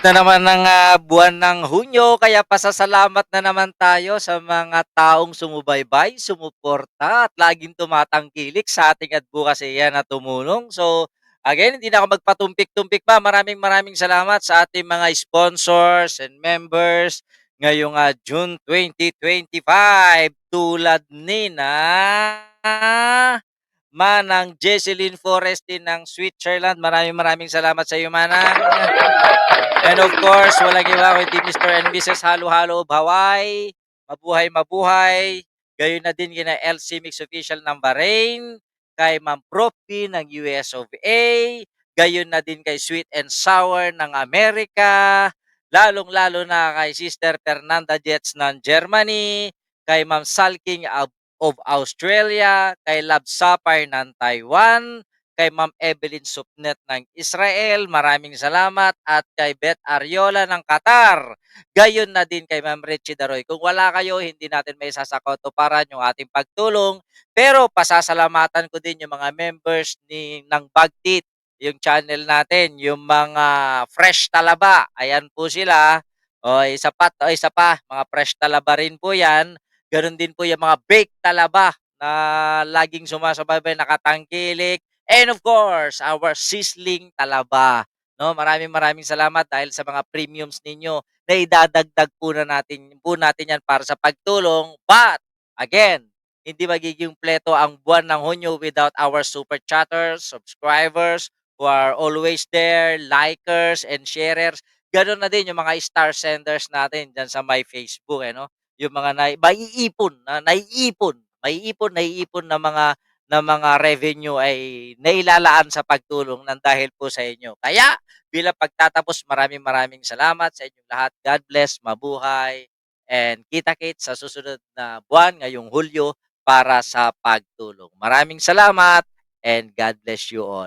na naman ng, buwan ng Hunyo kaya pasasalamat na naman tayo sa mga taong sumubaybay, sumuporta at laging tumatangkilik sa ating adbokasya na tumulong. So, again, hindi na ako magpatumpik-tumpik pa. Maraming maraming salamat sa ating mga sponsors and members ngayong, June 2025 tulad ni na Manang Jesseline Forestin ng Switzerland. Maraming maraming salamat sa iyo, Manang. And of course, walang iba kundi Mr. and Mrs. Halo-Halo of Hawaii. Mabuhay, mabuhay. Gayon na din kina LC Mix Official ng Bahrain, kay Ma'am Profi ng US of A, gayon na din kay Sweet and Sour ng Amerika, lalong-lalo na kay Sister Fernanda Jets ng Germany, kay Ma'am Salking of Australia, kay Love Sapphire ng Taiwan, kay Ma'am Evelyn Supnet ng Israel, maraming salamat, at kay Beth Ariola ng Qatar. Gayon na din kay Ma'am Richie Daroy. Kung wala kayo, hindi natin may sasakotuparan yung ating pagtulong. Pero pasasalamatan ko din yung mga members ng Bagtit, yung channel natin, yung mga Fresh Talaba. Ayan po sila. O isa pa, mga Fresh Talaba rin po yan. Ganon din po yung mga Baked Talaba na laging sumasabay, nakatangkilik. And of course, our sizzling talaba. No, maraming maraming salamat dahil sa mga premiums ninyo na idadagdag po natin yan para sa pagtulong. But again, hindi magiging pleto ang buwan ng Hunyo without our super chatters, subscribers who are always there, likers and sharers. Ganon na din yung mga star senders natin dyan sa my Facebook, yung mga naiipon na mga revenue ay nailalaan sa pagtulong ng dahil po sa inyo. Kaya bilang pagtatapos, maraming maraming salamat sa inyong lahat. God bless, mabuhay, and kita-kits sa susunod na buwan ngayong Hulyo para sa pagtulong. Maraming salamat and God bless you all.